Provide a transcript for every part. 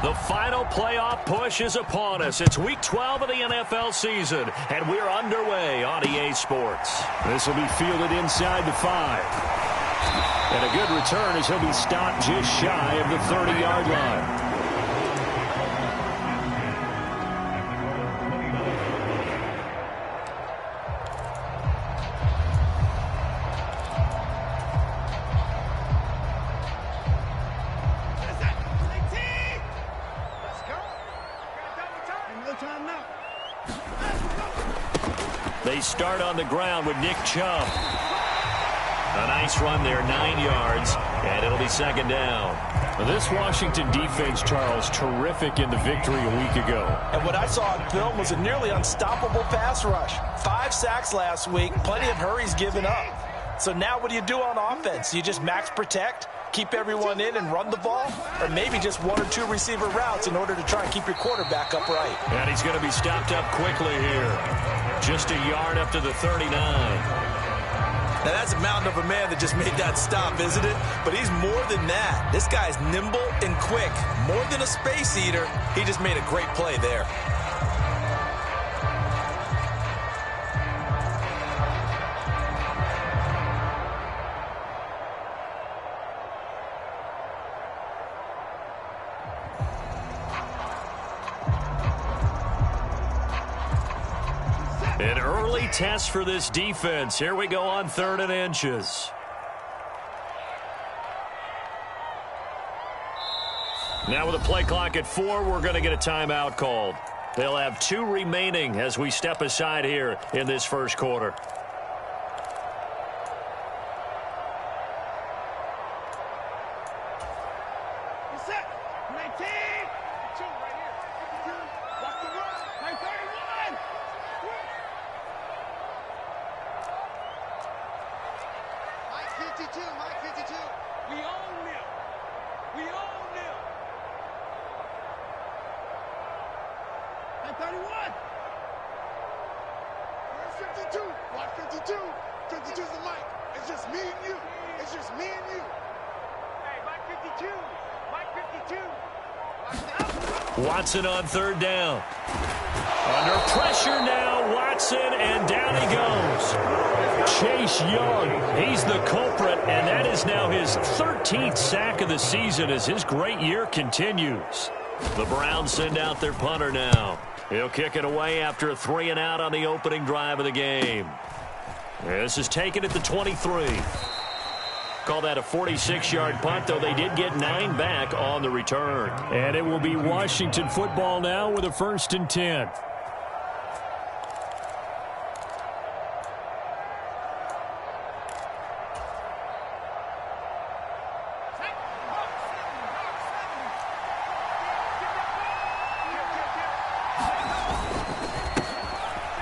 The final playoff push is upon us. It's Week 12 of the NFL season, and we're underway on EA Sports. This will be fielded inside the 5. And a good return as he'll be stopped just shy of the 30-yard line. They start on the ground with Nick Chubb. A nice run there, 9 yards, and it'll be second down. This Washington defense, Charles, terrific in the victory a week ago. And what I saw on film was a nearly unstoppable pass rush. 5 sacks last week, plenty of hurries given up. So now what do you do on offense? You just max protect, keep everyone in and run the ball, or maybe just 1 or 2 receiver routes in order to try and keep your quarterback upright. And he's going to be stopped up quickly here. Just a yard up to the 39. Now, that's a mountain of a man that just made that stop, isn't it? But he's more than that. This guy's nimble and quick. More than a space eater, he just made a great play there. An early test for this defense. Here we go on 3rd and inches. Now with a play clock at 4, we're going to get a timeout called. They'll have 2 remaining as we step aside here in this first quarter. Watson on 3rd down. Under pressure now, Watson, and down he goes. Chase Young, he's the culprit, and that is now his 13th sack of the season as his great year continues. The Browns send out their punter now. He'll kick it away after a 3-and-out on the opening drive of the game. This is taken at the 23. Call that a 46-yard punt, though they did get 9 back on the return. And it will be Washington football now with a 1st and 10.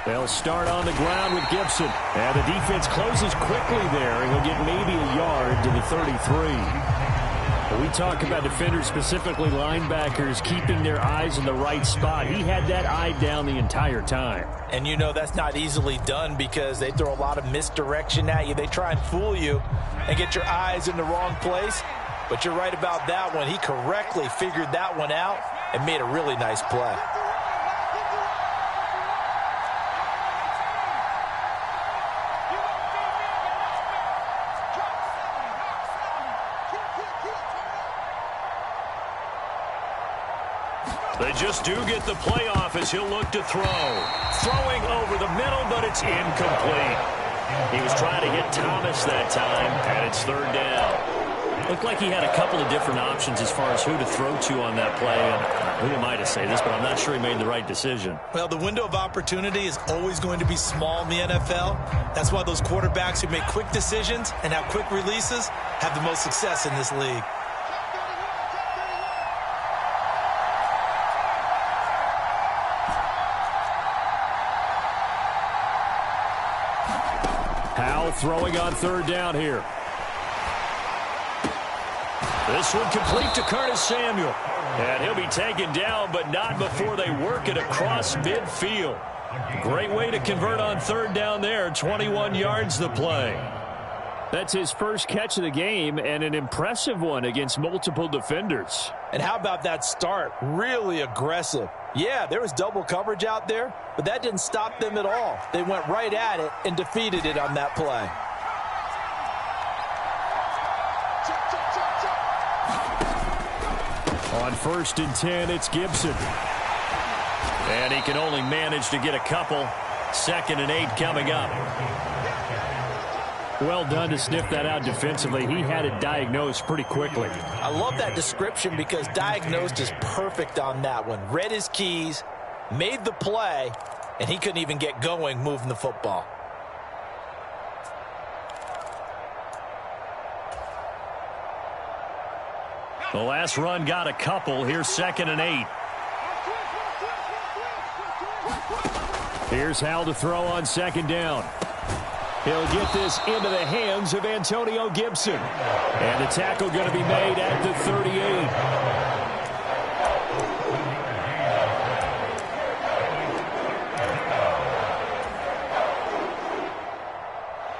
They'll start on the ground with Gibson. And the defense closes quickly there, and he'll get maybe a yard to the 33. We talk about defenders, specifically linebackers, keeping their eyes in the right spot. He had that eye down the entire time. And you know that's not easily done because they throw a lot of misdirection at you. They try and fool you and get your eyes in the wrong place. But you're right about that one. He correctly figured that one out and made a really nice play. They just do get the playoff as he'll look to throw. Throwing over the middle, but it's incomplete. He was trying to hit Thomas that time, and it's 3rd down. Looked like he had a couple of different options as far as who to throw to on that play. And who am I to say this, but I'm not sure he made the right decision. Well, the window of opportunity is always going to be small in the NFL. That's why those quarterbacks who make quick decisions and have quick releases have the most success in this league. Throwing on 3rd down here. This one complete to Curtis Samuel. And he'll be taken down, but not before they work it across midfield. Great way to convert on 3rd down there. 21 yards the play. That's his first catch of the game, and an impressive one against multiple defenders. And how about that start? Really aggressive. Yeah, there was double coverage out there, but that didn't stop them at all. They went right at it and defeated it on that play. On 1st and 10, it's Gibson. And he can only manage to get a couple. 2nd and 8 coming up. Well done to sniff that out defensively. He had it diagnosed pretty quickly. I love that description because diagnosed is perfect on that one. Read his keys, made the play, and he couldn't even get going moving the football. The last run got a couple. Here's 2nd and 8. Here's Hal to throw on 2nd down. He'll get this into the hands of Antonio Gibson. And the tackle going to be made at the 38.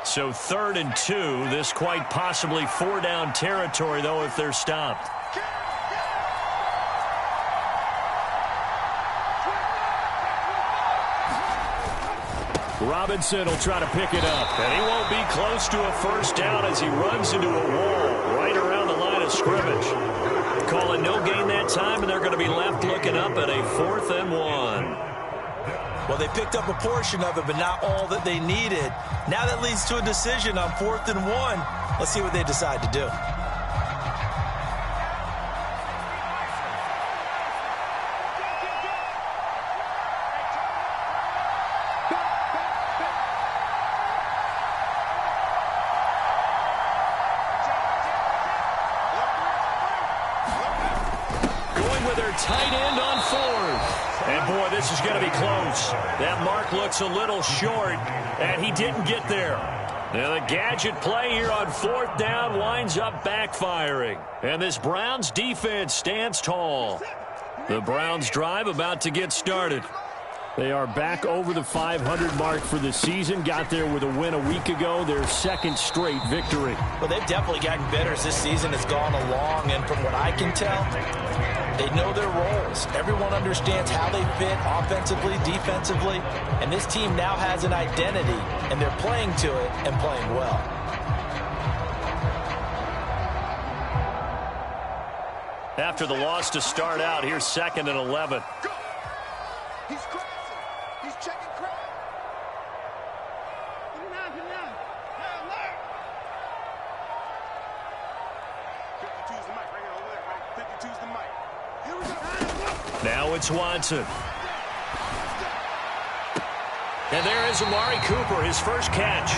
So 3rd and 2. This quite possibly 4-down territory, though, if they're stopped. Robinson will try to pick it up. And he won't be close to a 1st down as he runs into a wall right around the line of scrimmage. Call it no gain that time, and they're going to be left looking up at a 4th and 1. Well, they picked up a portion of it, but not all that they needed. Now that leads to a decision on 4th and 1. Let's see what they decide to do. Tight end on 4th. And, boy, this is going to be close. That mark looks a little short, and he didn't get there. Now the gadget play here on 4th down winds up backfiring. And this Browns defense stands tall. The Browns drive about to get started. They are back over the 500 mark for the season. Got there with a win a week ago, their 2nd straight victory. Well, they've definitely gotten better as this season has gone along, and from what I can tell, they know their roles. Everyone understands how they fit offensively, defensively, and this team now has an identity, and they're playing to it and playing well. After the loss to start out, here's 2nd and 11. He's crossing. He's checking crowd. Get him down, get him down. Alert. 52's the mic right here over there, right? 52's the mic. Here we go. Now it's Watson. And there is Amari Cooper, his first catch.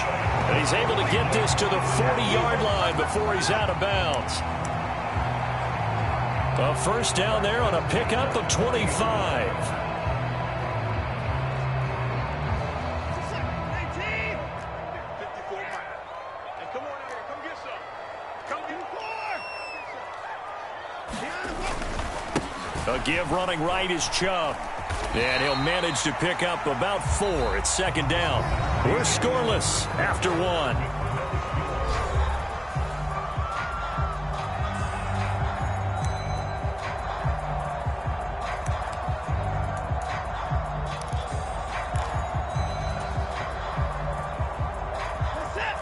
And he's able to get this to the 40-yard line before he's out of bounds. A 1st down there on a pickup of 25. A give running right is Chubb. And he'll manage to pick up about 4. It's 2nd down. We're scoreless after 1.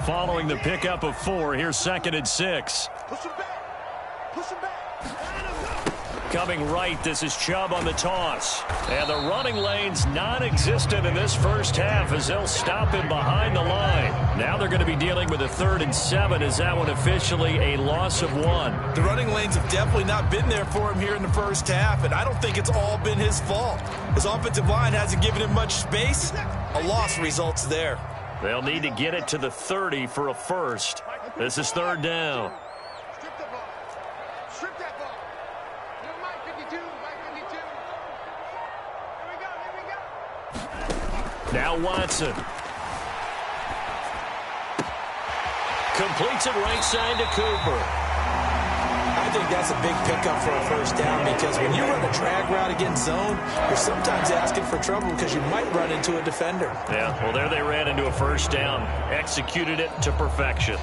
Following the pickup of 4, here's 2nd and 6. Push him back. Push him back. Coming right, this is Chubb on the toss. And the running lane's non-existent in this first half as they'll stop him behind the line. Now they're going to be dealing with a 3rd and 7. Is that one officially a loss of 1? The running lanes have definitely not been there for him here in the first half, and I don't think it's all been his fault. His offensive line hasn't given him much space. A loss results there. They'll need to get it to the 30 for a 1st. This is 3rd down. Strip the ball. Strip that ball. Here, Mike 52. Mike 52. Here we go. Now Watson. Completes it right side to Cooper. I think that's a big pickup for a 1st down because when you run a drag route against zone, you're sometimes asking for trouble because you might run into a defender. Yeah, well, there they ran into a 1st down. Executed it to perfection.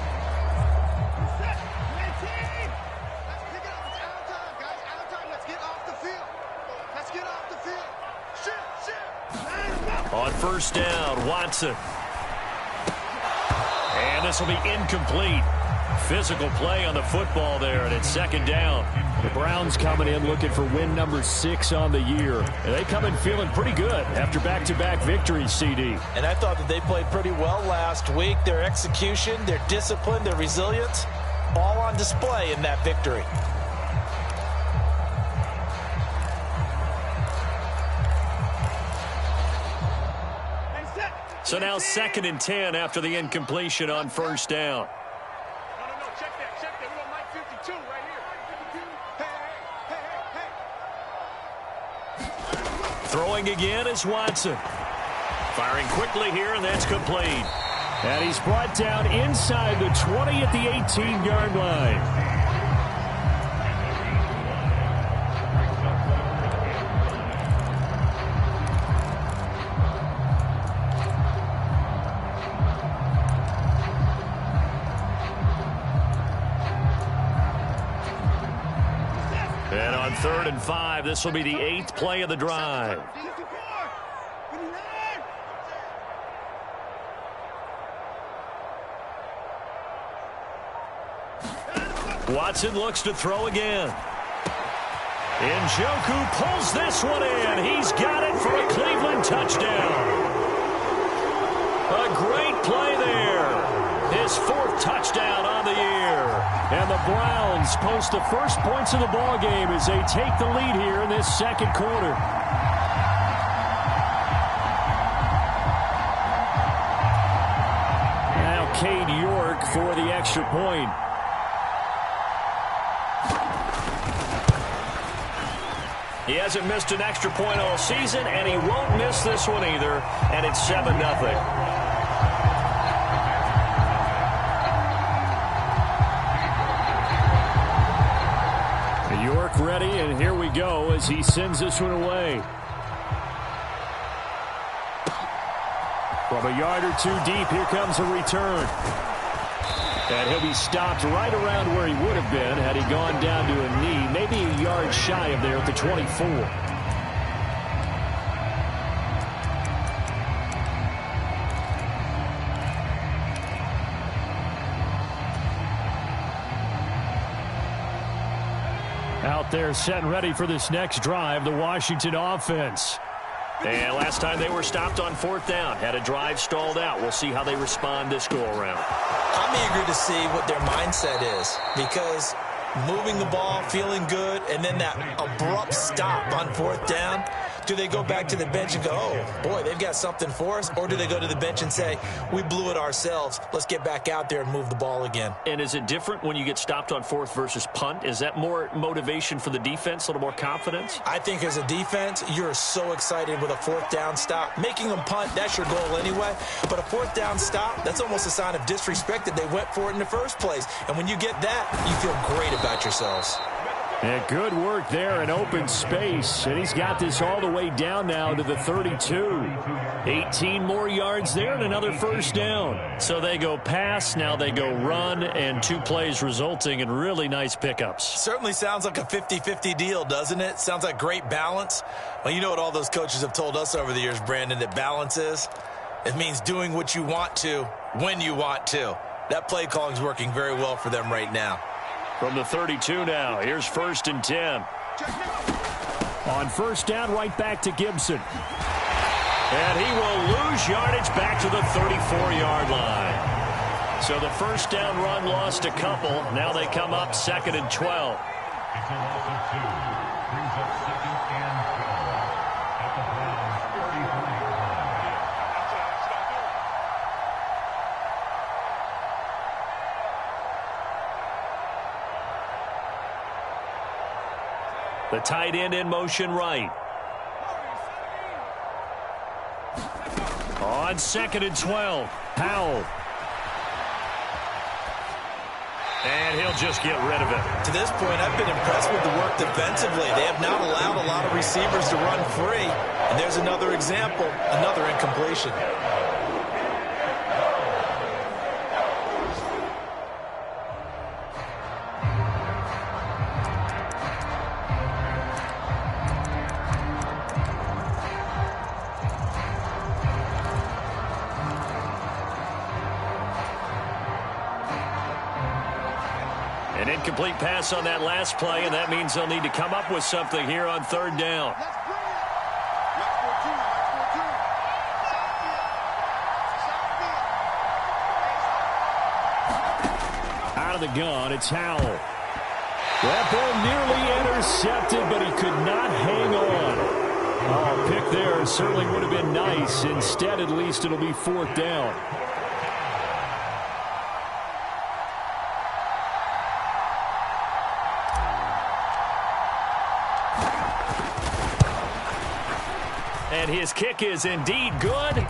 On first down, Watson. And this will be incomplete. Physical play on the football there, and it's second down. The Browns coming in looking for win number 6 on the year. And they come in feeling pretty good after back-to-back victories, CD. And I thought that they played pretty well last week. Their execution, their discipline, their resilience, all on display in that victory. So now 2nd and 10 after the incompletion on first down. No, check that. We want Mike 52 right here. Hey. Throwing again is Watson. Firing quickly here, and that's complete. And he's brought down inside the 20 at the 18-yard line. And on 3rd and 5, this will be the 8th play of the drive. Watson looks to throw again. Njoku pulls this one in. He's got it for a Cleveland touchdown. A great play there. His 4th touchdown on the year. And the Browns post the first points of the ball game as they take the lead here in this second quarter. Now Cade York for the extra point. He hasn't missed an extra point all season, and he won't miss this one either, and it's 7-0. York ready, and here we go as he sends this one away. From a yard or two deep, here comes a return. And he'll be stopped right around where he would have been had he gone down to a knee, maybe a yard shy of there at the 24. Out there set and ready for this next drive, the Washington offense. And last time they were stopped on 4th down, had a drive stalled out. We'll see how they respond this go-around. I'm eager to see what their mindset is, because moving the ball, feeling good, and then that abrupt stop on 4th down, do they go back to the bench and go, oh, boy, they've got something for us? Or do they go to the bench and say, we blew it ourselves, let's get back out there and move the ball again? And is it different when you get stopped on 4th versus punt? Is that more motivation for the defense, a little more confidence? I think as a defense, you're so excited with a 4th down stop. Making them punt, that's your goal anyway. But a 4th down stop, that's almost a sign of disrespect that they went for it in the first place. And when you get that, you feel great about yourselves. And good work there in open space. And he's got this all the way down now to the 32. 18 more yards there and another first down. So they go pass, now they go run, and 2 plays resulting in really nice pickups. Certainly sounds like a 50-50 deal, doesn't it? Sounds like great balance. Well, you know what all those coaches have told us over the years, Brandon, that balance is? It means doing what you want to when you want to. That play calling is working very well for them right now. From the 32 now, here's 1st and 10. On first down, right back to Gibson. And he will lose yardage back to the 34-yard line. So the first down run lost a couple. Now they come up 2nd and 12. The tight end in motion right. On 2nd and 12, Powell. And he'll just get rid of it. To this point, I've been impressed with the work defensively. They have not allowed a lot of receivers to run free. And there's another example, another incompletion. Incomplete pass on that last play, and that means they'll need to come up with something here on third down. Out of the gun, it's Howell. That ball nearly intercepted, but he could not hang on. Oh, pick there certainly would have been nice. Instead, at least it'll be fourth down. And his kick is indeed good.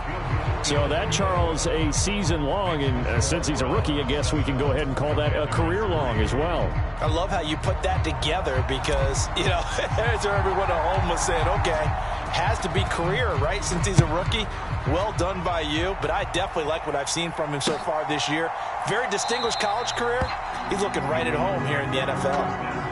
So that, Charles, a season long, and since he's a rookie, I guess we can go ahead and call that a career long as well. I love how you put that together because, you know, as everyone at home was saying, okay, has to be career, right, since he's a rookie. Well done by you, but I definitely like what I've seen from him so far this year. Very distinguished college career. He's looking right at home here in the NFL.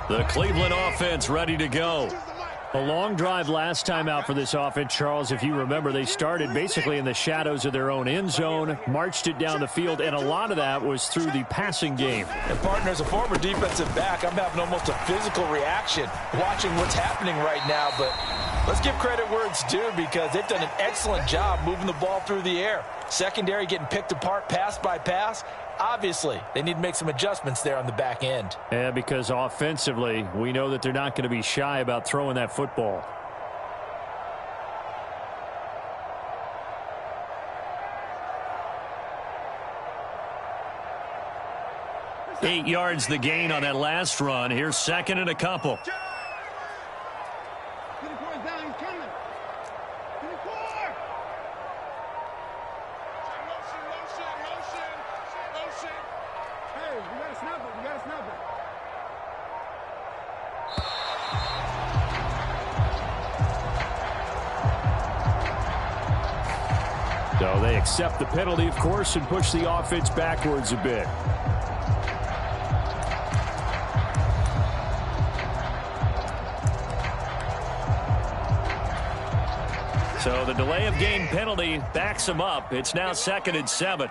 The Cleveland offense ready to go. A long drive last time out for this offense, Charles. If you remember, they started basically in the shadows of their own end zone, marched it down the field, and a lot of that was through the passing game. And, partner, as a former defensive back, I'm having almost a physical reaction watching what's happening right now. But let's give credit where it's due because they've done an excellent job moving the ball through the air. Secondary getting picked apart pass by pass. Obviously, they need to make some adjustments there on the back end. Yeah, because offensively, we know that they're not going to be shy about throwing that football. Eight yards the gain on that last run. Here's second and a couple. So they accept the penalty, of course, and push the offense backwards a bit. So the delay of game penalty backs them up. It's now second and 7.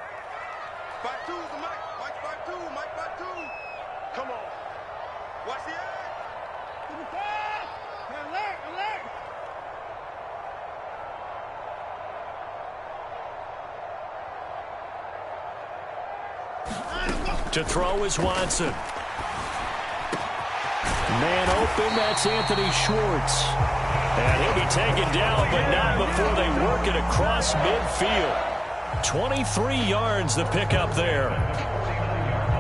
Come on. Watch the edge. Alert. To throw is Watson. Man open, that's Anthony Schwartz. And he'll be taken down, but not before they work it across midfield. 23 yards the pickup there.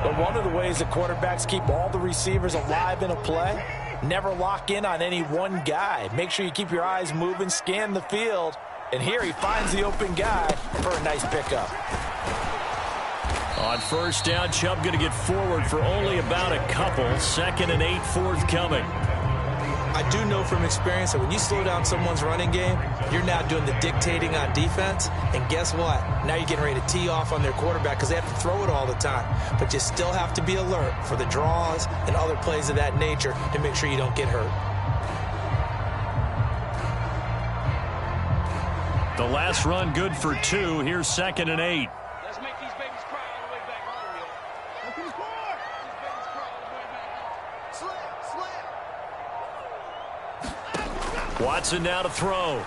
But one of the ways that quarterbacks keep all the receivers alive in a play, never lock in on any one guy. Make sure you keep your eyes moving, scan the field. And here he finds the open guy for a nice pickup. On first down, Chubb going to get forward for only about a couple. Second and 8 forthcoming. I do know from experience that when you slow down someone's running game, you're now doing the dictating on defense. And guess what? Now you're getting ready to tee off on their quarterback because they have to throw it all the time. But you still have to be alert for the draws and other plays of that nature to make sure you don't get hurt. The last run good for 2. Here's second and 8. Let's make these babies cry all the way back home, yo. Open the score. These babies cry all the way back home. Watson now to throw.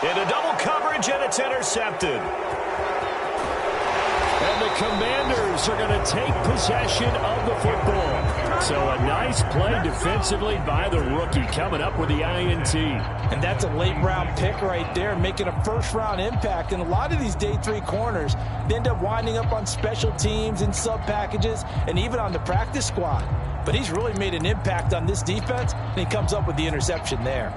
Into double coverage, and it's intercepted. And the Commanders are going to take possession of the football. So a nice play defensively by the rookie coming up with the INT. And that's a late-round pick right there, making a first-round impact. And a lot of these day 3 corners, they end up winding up on special teams and sub-packages and even on the practice squad. But he's really made an impact on this defense, and he comes up with the interception there.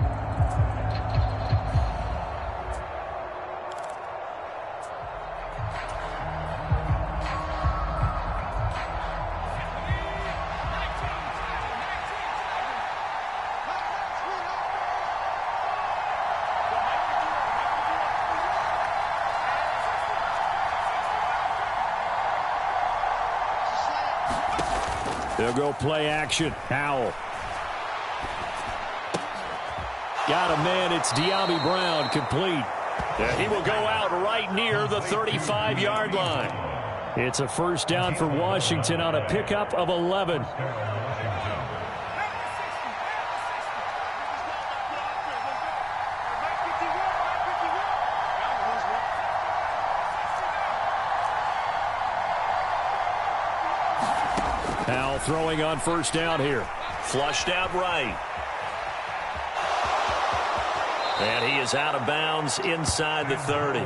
They'll go play action. Howell. Got a man. It's De'Ami Brown, complete. Yeah, he will go out right near the 35-yard line. It's a first down for Washington on a pickup of 11. Howell throwing on first down here. Flushed out right. And he is out of bounds inside the 30.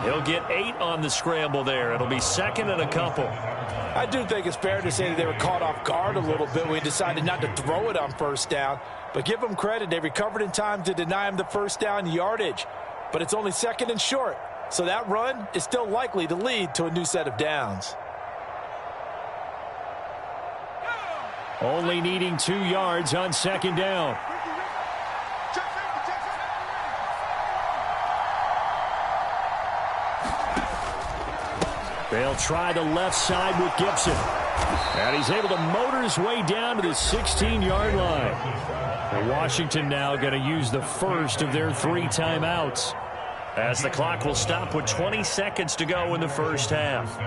He'll get 8 on the scramble there. It'll be second and a couple. I do think it's fair to say that they were caught off guard a little bit when we decided not to throw it on first down. But give them credit. They recovered in time to deny him the first down yardage. But it's only second and short. So that run is still likely to lead to a new set of downs. Only needing 2 yards on second down. They'll try the left side with Gibson. And he's able to motor his way down to the 16-yard line. And Washington now going to use the first of their 3 timeouts. As the clock will stop with 20 seconds to go in the first half.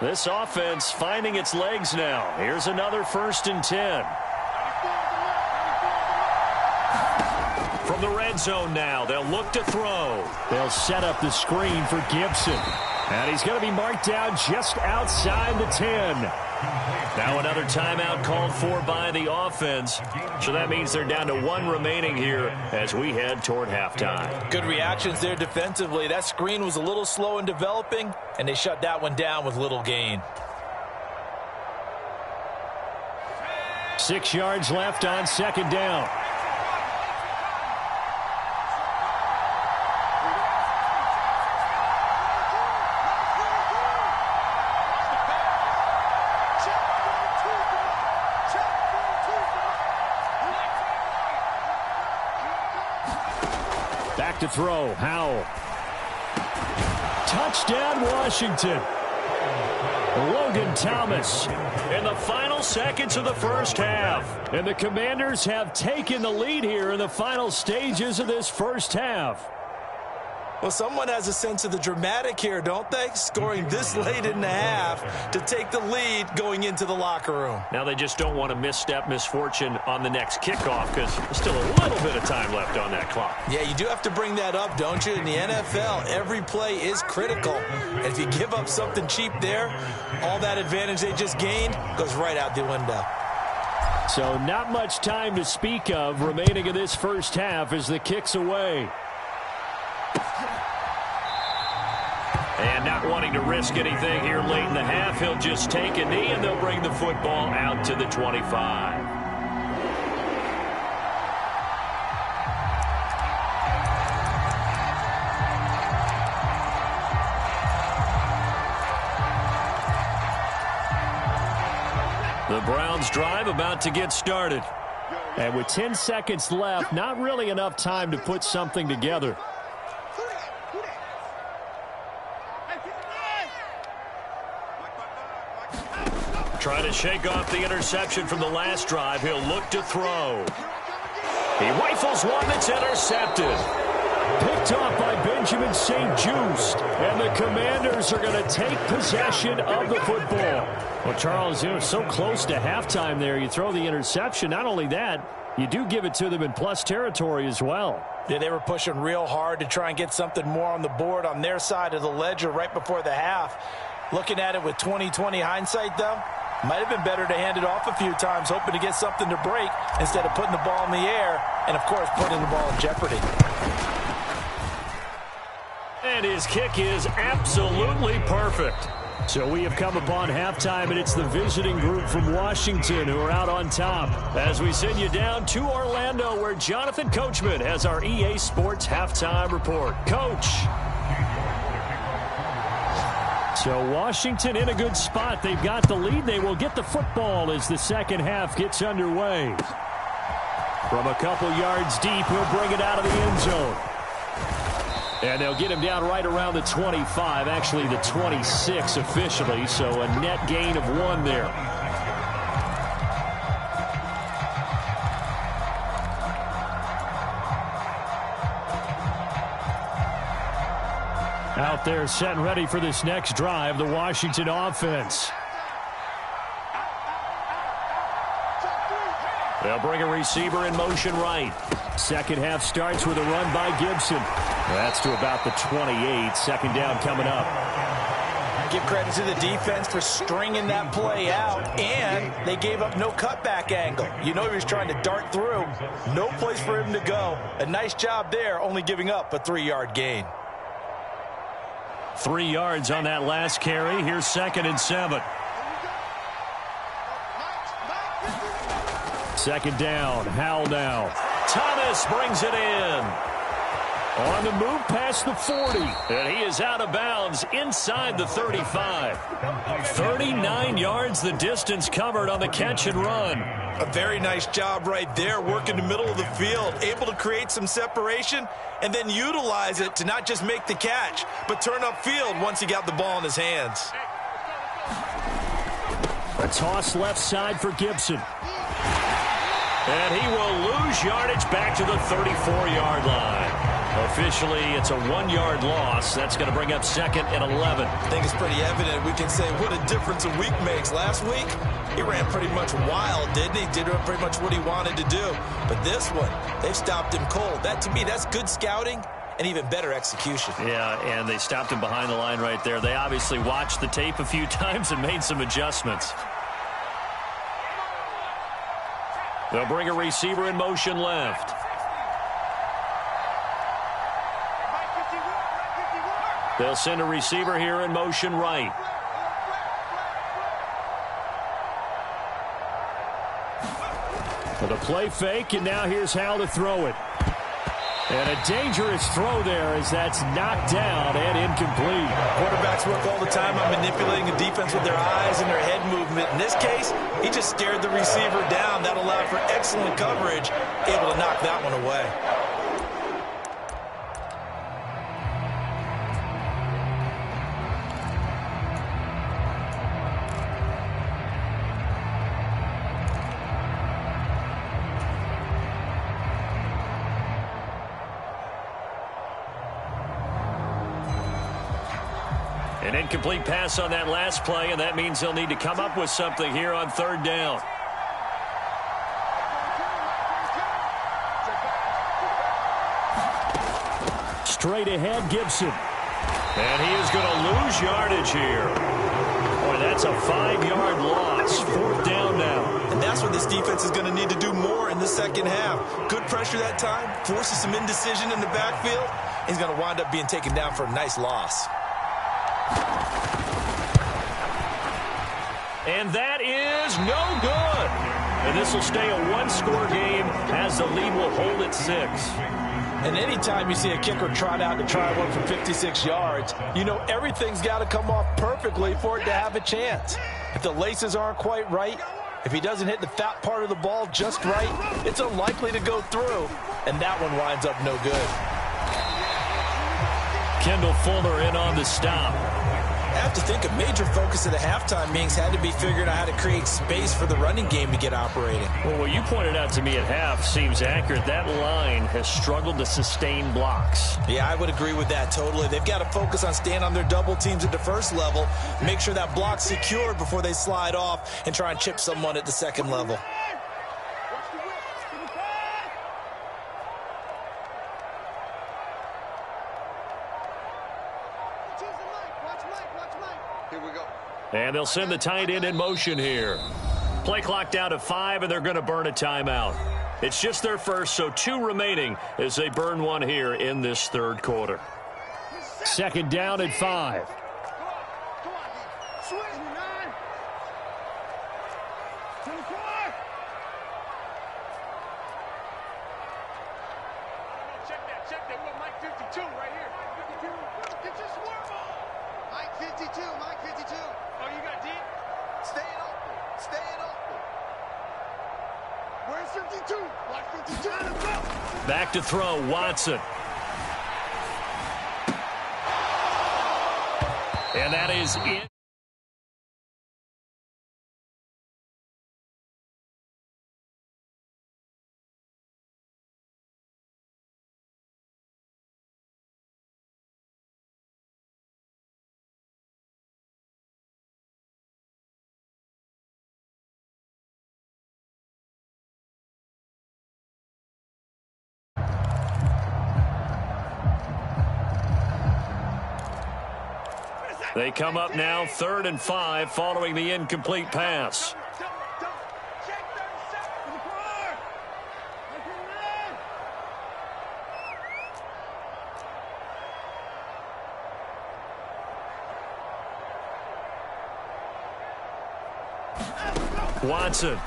This offense finding its legs now. Here's another 1st and 10. From the red zone now, they'll look to throw. They'll set up the screen for Gibson. And he's going to be marked down just outside the 10. Now another timeout called for by the offense. So that means they're down to 1 remaining here as we head toward halftime. Good reactions there defensively. That screen was a little slow in developing, and they shut that one down with little gain. 6 yards left on second down. Back to throw. Howell. Touchdown, Washington. Logan Thomas. In the final seconds of the first half. And the Commanders have taken the lead here in the final stages of this first half. Well, someone has a sense of the dramatic here, don't they? Scoring this late in the half to take the lead going into the locker room. Now they just don't want to misstep misfortune on the next kickoff because there's still a little bit of time left on that clock. Yeah, you do have to bring that up, don't you? In the NFL, every play is critical. And if you give up something cheap there, all that advantage they just gained goes right out the window. So not much time to speak of remaining in this first half as the kick's away. And not wanting to risk anything here late in the half, he'll just take a knee and they'll bring the football out to the 25. The Browns drive about to get started. And with 10 seconds left, not really enough time to put something together. Trying to shake off the interception from the last drive. He'll look to throw. He rifles one that's intercepted. Picked off by Benjamin St-Juste. And the Commanders are going to take possession of the football. Well, Charles, so close to halftime there. You throw the interception. Not only that, you do give it to them in plus territory as well. Yeah, they were pushing real hard to try and get something more on the board on their side of the ledger right before the half. Looking at it with 20/20 hindsight, though, might have been better to hand it off a few times, hoping to get something to break instead of putting the ball in the air and, of course, putting the ball in jeopardy. And his kick is absolutely perfect. So we have come upon halftime, and it's the visiting group from Washington who are out on top. As we send you down to Orlando, where Jonathan Coachman has our EA Sports Halftime Report. Coach. So Washington in a good spot. They've got the lead. They will get the football as the second half gets underway. From a couple yards deep, he'll bring it out of the end zone. And they'll get him down right around the 25, actually the 26 officially, so a net gain of 1 there. Out there set and ready for this next drive, the Washington offense. They'll bring a receiver in motion right. Second half starts with a run by Gibson. That's to about the 28. Second down coming up. Give credit to the defense for stringing that play out, and they gave up no cutback angle. You know he was trying to dart through. No place for him to go. A nice job there, only giving up a 3-yard gain. 3 yards on that last carry. Here's 2nd and 7. Second down. Howell now. Thomas brings it in. On the move past the 40. And he is out of bounds inside the 35. 39 yards the distance covered on the catch and run. A very nice job right there, working the middle of the field, able to create some separation and then utilize it to not just make the catch, but turn upfield once he got the ball in his hands. A toss left side for Gibson. And he will lose yardage back to the 34-yard line. Officially, it's a 1-yard loss. That's going to bring up 2nd and 11. I think it's pretty evident. We can say what a difference a week makes. Last week, he ran pretty much wild, didn't he? Did pretty much what he wanted to do. But this one, they stopped him cold. That, to me, that's good scouting and even better execution. Yeah, and they stopped him behind the line right there. They obviously watched the tape a few times and made some adjustments. They'll bring a receiver in motion left. They'll send a receiver here in motion right. For the play fake, and now here's Howell to throw it. And a dangerous throw there as that's knocked down and incomplete. Quarterbacks work all the time on manipulating the defense with their eyes and their head movement. In this case, he just stared the receiver down. That allowed for excellent coverage, able to knock that one away. An incomplete pass on that last play, and that means they'll need to come up with something here on 3rd down. Straight ahead, Gibson. And he is going to lose yardage here. Boy, that's a 5-yard loss. 4th down now. And that's what this defense is going to need to do more in the second half. Good pressure that time, forces some indecision in the backfield. He's going to wind up being taken down for a nice loss. And that is no good. And this will stay a 1-score game as the lead will hold at 6. And anytime you see a kicker trot out to try one from 56 yards, you know everything's got to come off perfectly for it to have a chance. If the laces aren't quite right, if he doesn't hit the fat part of the ball just right, it's unlikely to go through. And that one winds up no good. Kendall Fuller in on the stop. I have to think a major focus of the halftime meetings had to be figuring out how to create space for the running game to get operating. Well, what you pointed out to me at half seems accurate. That line has struggled to sustain blocks. Yeah, I would agree with that totally. They've got to focus on staying on their double teams at the first level, make sure that block's secured before they slide off and try and chip someone at the second level. And they'll send the tight end in motion here. Play clock down to 5, and they're going to burn a timeout. It's just their first, so 2 remaining as they burn one here in this 3rd quarter. 2nd down at 5. Check that. We're Mike 52 right here. Mike 52. Get your swerve on. Mike 52. Mike 52. Oh, you got deep? Staying open. Staying open. Where's 52? Like 52. Back to throw, Watson. And that is it. They come up now 3rd and 5 following the incomplete pass. Watson.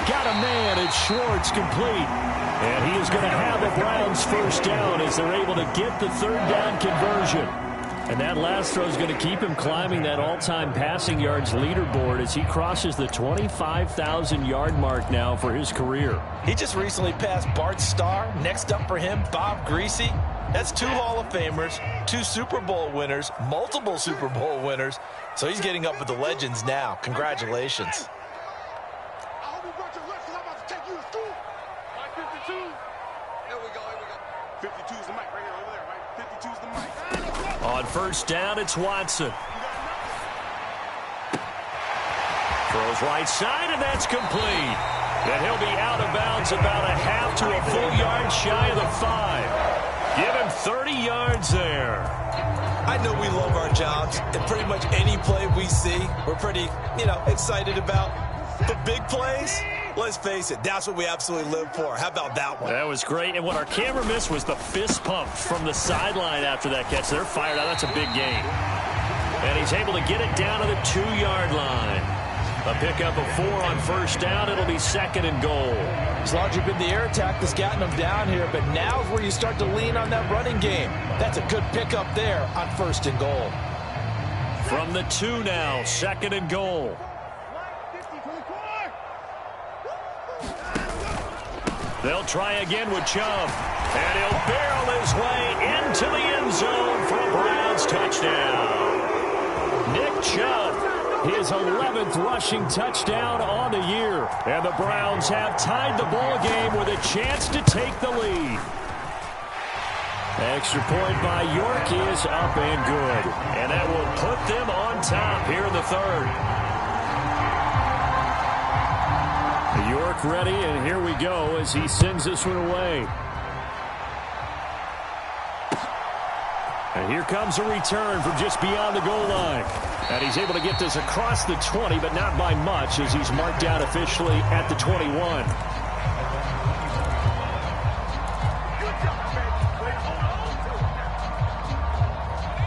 Got a man, it's Schwartz, complete. And he is going to have the Browns first down as they're able to get the 3rd down conversion. And that last throw is going to keep him climbing that all-time passing yards leaderboard as he crosses the 25,000-yard mark now for his career. He just recently passed Bart Starr. Next up for him, Bob Greasy. That's 2 Hall of Famers, 2 Super Bowl winners, multiple Super Bowl winners. So he's getting up with the legends now. Congratulations. I hope you brought your lunch because I'm about to take you to school. Like 52. Here we go, here we go. 52's the mic right here, over there, right? 52's the mic. On first down, it's Watson. Throws right side, and that's complete. And he'll be out of bounds about a half to a full yard shy of the 5. Give him 30 yards there. I know we love our jobs, and pretty much any play we see, we're pretty, excited about. But big plays, let's face it, that's what we absolutely live for. How about that one? That was great, and what our camera missed was the fist pump from the sideline after that catch. They're fired out. That's a big gain. And he's able to get it down to the 2-yard line. A pickup of 4 on first down. It'll be 2nd and goal. It's largely been the air attack that's gotten them down here, but now's where you start to lean on that running game. That's a good pickup there on 1st and goal. From the 2 now, 2nd and goal. They'll try again with Chubb. And he'll barrel his way into the end zone for a Browns touchdown. Nick Chubb, his 11th rushing touchdown on the year. And the Browns have tied the ball game with a chance to take the lead. Extra point by York is up and good. And that will put them on top here in the 3rd. York ready, and here we go as he sends this one away. And here comes a return from just beyond the goal line. And he's able to get this across the 20, but not by much as he's marked down officially at the 21.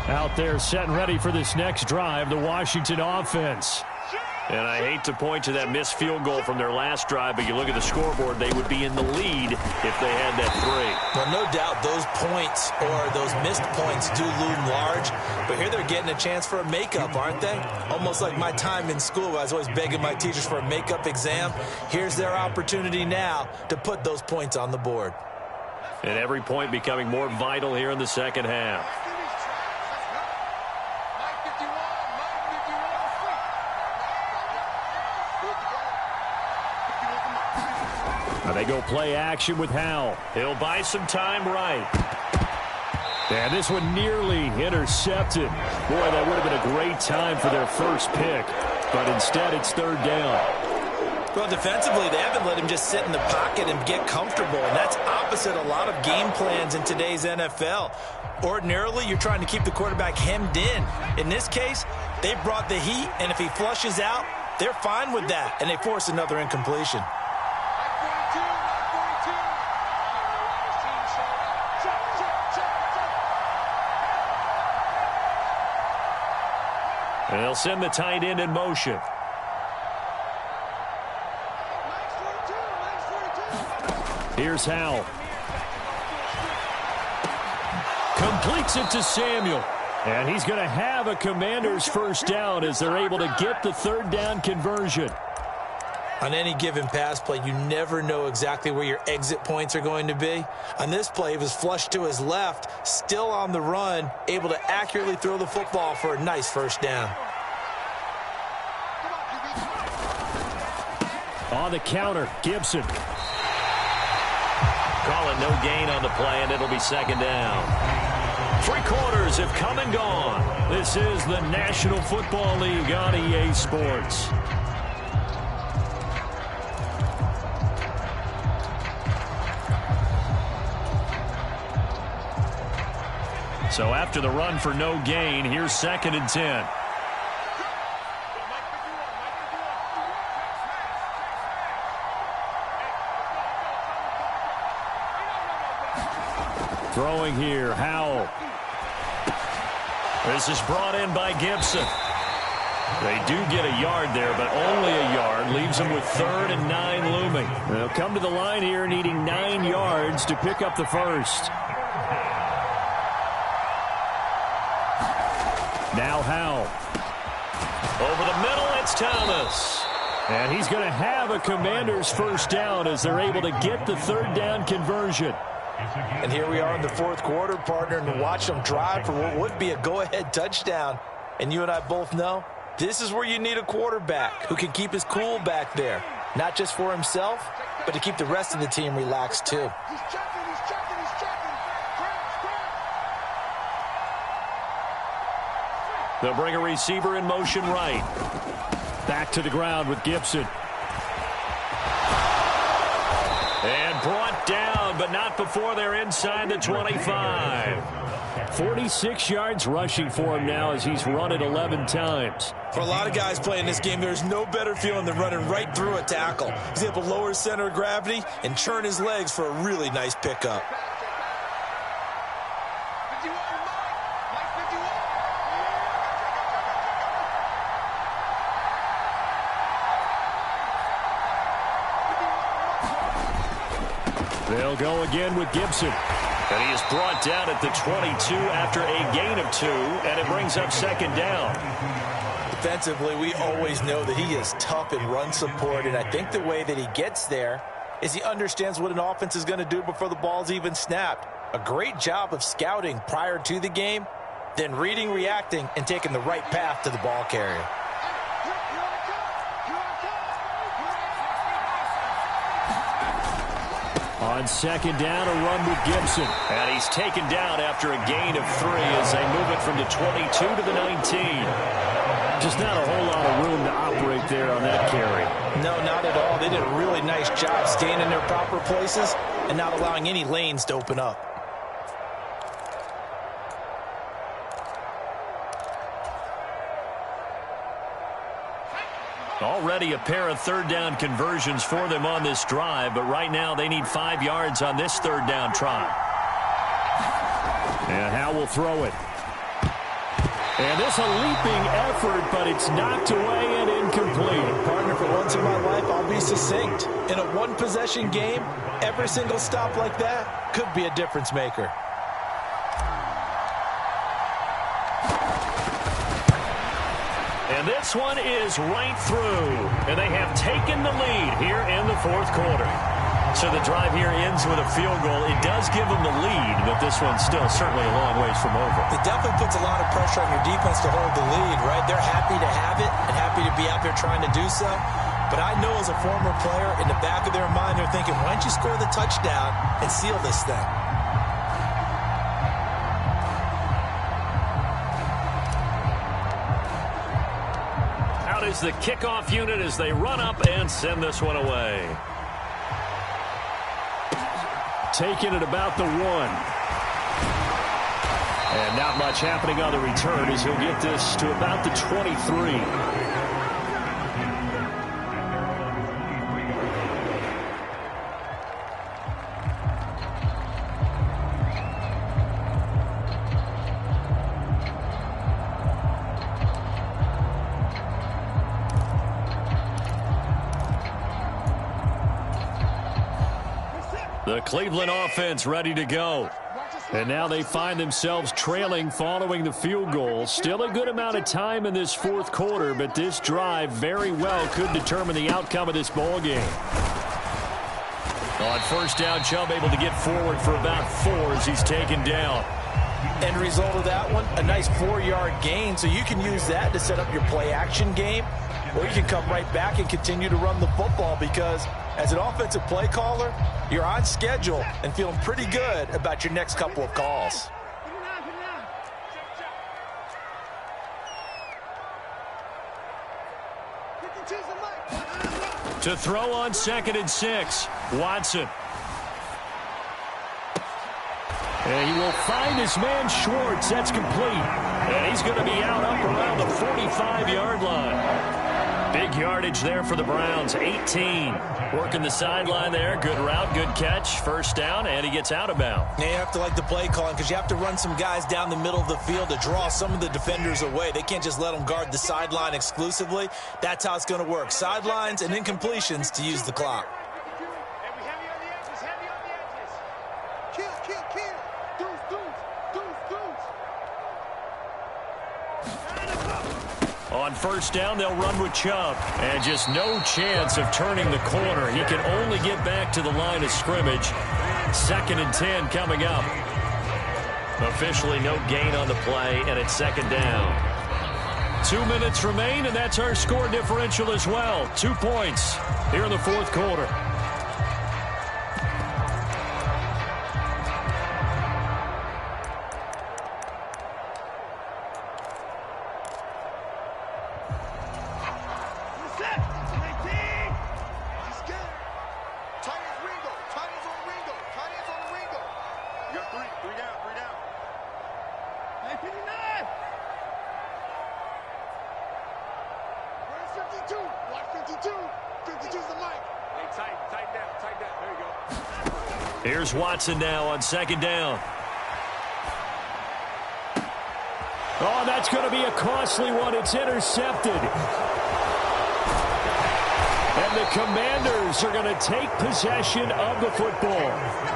Out there set and ready for this next drive, the Washington offense. And I hate to point to that missed field goal from their last drive, but you look at the scoreboard, they would be in the lead if they had that 3. Well, no doubt those points or those missed points do loom large, but here they're getting a chance for a makeup, aren't they? Almost like my time in school, I was always begging my teachers for a makeup exam. Here's their opportunity now to put those points on the board. And every point becoming more vital here in the second half. They go play action with Howell. He'll buy some time right. And this one nearly intercepted. Boy, that would have been a great time for their first pick. But instead, it's 3rd down. Well, defensively, they haven't let him just sit in the pocket and get comfortable. And that's opposite a lot of game plans in today's NFL. Ordinarily, you're trying to keep the quarterback hemmed in. In this case, they brought the heat, and if he flushes out, they're fine with that. And they force another incompletion. And they'll send the tight end in motion. Here's Howell. Completes it to Samuel. And he's going to have a Commander's first down as they're able to get the 3rd down conversion. On any given pass play, you never know exactly where your exit points are going to be. On this play, he was flushed to his left, still on the run, able to accurately throw the football for a nice first down. On the counter, Gibson. Call it no gain on the play, and it'll be second down. 3 quarters have come and gone. This is the National Football League on EA Sports. So after the run for no gain, here's 2nd and 10. Throwing here, Howell. This is brought in by Gibson. They do get a yard there, but only a yard. Leaves them with 3rd and 9 looming. They'll come to the line here needing 9 yards to pick up the first. Now Howell. Over the middle, it's Thomas. And he's going to have a Commander's first down as they're able to get the 3rd down conversion. And here we are in the 4th quarter, partner, and watch them drive for what would be a go-ahead touchdown. And you and I both know this is where you need a quarterback who can keep his cool back there, not just for himself, but to keep the rest of the team relaxed too. He's checking, he's checking, he's checking. They'll bring a receiver in motion right. Back to the ground with Gibson. And brought down, but not before they're inside the 25. 46 yards rushing for him now as he's run it 11 times. For a lot of guys playing this game, there's no better feeling than running right through a tackle. He's able to lower his center of gravity and churn his legs for a really nice pickup. They'll go again with Gibson. And he is brought down at the 22 after a gain of 2, and it brings up 2nd down. Defensively, we always know that he is tough in run support, and I think the way that he gets there is he understands what an offense is going to do before the ball's even snapped. A great job of scouting prior to the game, then reading, reacting, and taking the right path to the ball carrier. On 2nd down, a run with Gibson. And he's taken down after a gain of 3 as they move it from the 22 to the 19. Just not a whole lot of room to operate there on that carry. No, not at all. They did a really nice job staying in their proper places and not allowing any lanes to open up. Already a pair of 3rd down conversions for them on this drive, but right now they need 5 yards on this 3rd down try. And Howell will throw it. And this a leaping effort, but it's knocked away and incomplete. Partner, for once in my life, I'll be succinct. In a one-possession game, every single stop like that could be a difference maker. And this one is right through. And they have taken the lead here in the 4th quarter. So the drive here ends with a field goal. It does give them the lead, but this one's still certainly a long ways from over. It definitely puts a lot of pressure on your defense to hold the lead, right? They're happy to have it and happy to be out there trying to do so. But I know as a former player, in the back of their mind, they're thinking, why don't you score the touchdown and seal this thing? Out is the kickoff unit as they run up and send this one away. Taking it about the 1. And not much happening on the return as he'll get this to about the 23. The Cleveland offense ready to go. And now they find themselves trailing following the field goal. Still a good amount of time in this fourth quarter, but this drive very well could determine the outcome of this ball game. On first down, Chubb able to get forward for about 4 as he's taken down. End result of that one, a nice 4-yard gain, so you can use that to set up your play-action game, or you can come right back and continue to run the football because as an offensive play caller, you're on schedule and feeling pretty good about your next couple of calls. To throw on 2nd and 6, Watson. And he will find his man Schwartz. That's complete. And he's going to be out up around the 45-yard line. Big yardage there for the Browns, 18. Working the sideline there. Good route, good catch. First down, and he gets out of bounds. Now you have to like the play calling because you have to run some guys down the middle of the field to draw some of the defenders away. They can't just let them guard the sideline exclusively. That's how it's going to work. Sidelines and incompletions to use the clock. On first down, they'll run with Chubb. And just no chance of turning the corner. He can only get back to the line of scrimmage. 2nd and 10 coming up. Officially no gain on the play, and it's 2nd down. 2 minutes remain, and that's our score differential as well. 2 points here in the fourth quarter. Here's Watson now on 2nd down. Oh, that's going to be a costly one. It's intercepted. And the Commanders are going to take possession of the football.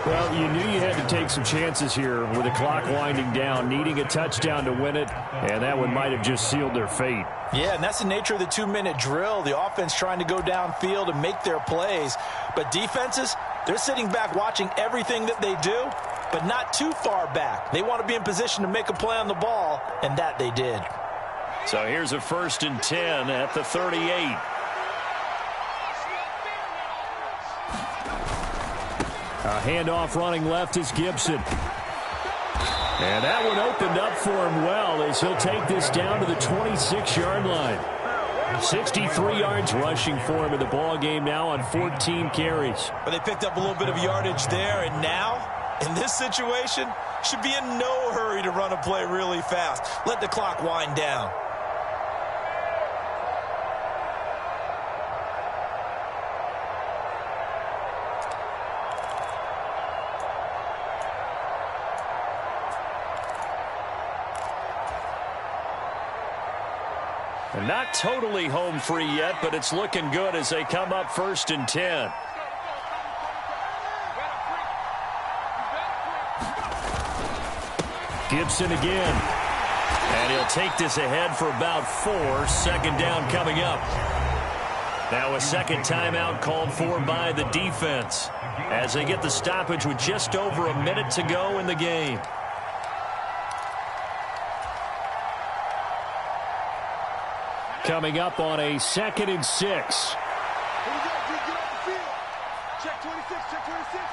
Well, you knew you had to take some chances here with the clock winding down, needing a touchdown to win it, and that one might have just sealed their fate. Yeah, and that's the nature of the 2-minute drill. The offense trying to go downfield and make their plays. But defenses, they're sitting back watching everything that they do, but not too far back. They want to be in position to make a play on the ball, and that they did. So here's a 1st and 10 at the 38. A handoff running left is Gibson. And that one opened up for him well as he'll take this down to the 26-yard line. 63 yards rushing for him in the ball game now on 14 carries. But they picked up a little bit of yardage there, and now, in this situation, should be in no hurry to run a play really fast. Let the clock wind down. Not totally home free yet, but it's looking good as they come up 1st and 10. Gibson again. And he'll take this ahead for about 4. 2nd down coming up. Now a second timeout called for by the defense as they get the stoppage with just over a minute to go in the game. Coming up on a 2nd and 6. Here we go. Get off the field. Check 26. Check 26.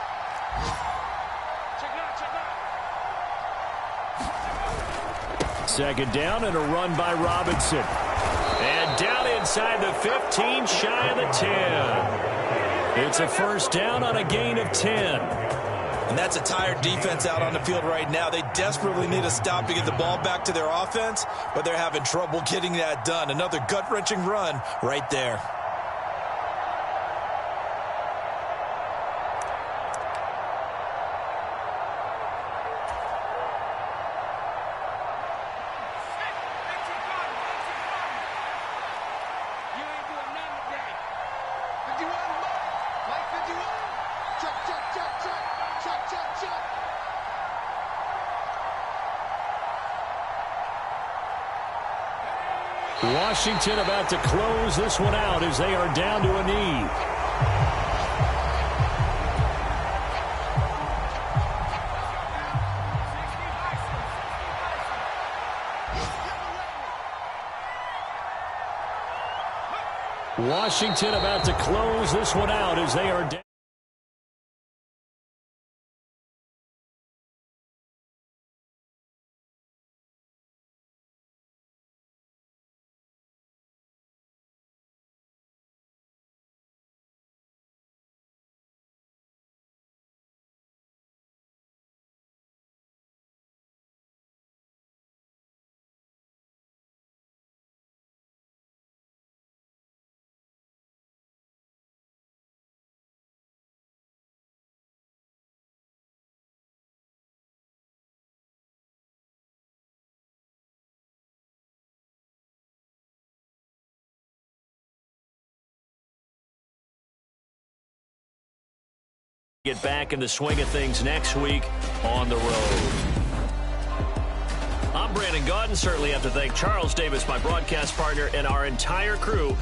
Check 9. 2nd down and a run by Robinson. And down inside the 15, shy of the 10. It's a 1st down on a gain of 10. And that's a tired defense out on the field right now. They desperately need a stop to get the ball back to their offense, but they're having trouble getting that done. Another gut-wrenching run right there. Washington about to close this one out as they are down to a knee. Washington about to close this one out as they are down. Get back in the swing of things next week on the road. I'm Brandon Gaudin. Certainly have to thank Charles Davis, my broadcast partner, and our entire crew.